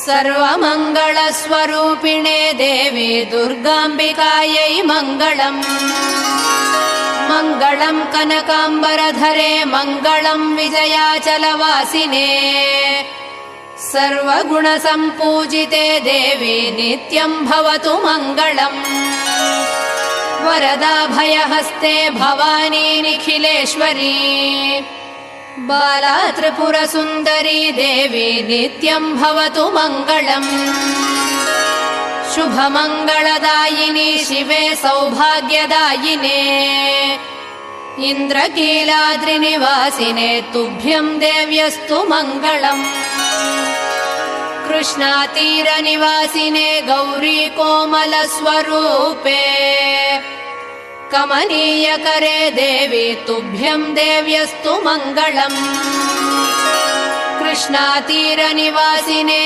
सर्वमङ्गलस्वरूपिणे देवी दुर्गाम्बिकायै मङ्गलम्। मङ्गलम् कनकाम्बरधरे मङ्गलम् विजयाचलवासिने सर्वगुणसम्पूजिते देवी नित्यम् भवतु मङ्गलम्। वरदाभयहस्ते भवानी निखिलेश्वरी बाला त्रिपुरसुन्दरी देवी नित्यम् भवतु मङ्गलम्। शुभमङ्गलदायिनी शिवे सौभाग्यदायिने इन्द्रकीलाद्रिनिवासिने तुभ्यम् देव्यस्तु मङ्गलम्। कृष्णातीरनिवासिने गौरी कोमलस्वरूपे कमनीयकरे देवी तुभ्यम् देव्यस्तु मङ्गलम्। कृष्णातीरनिवासिने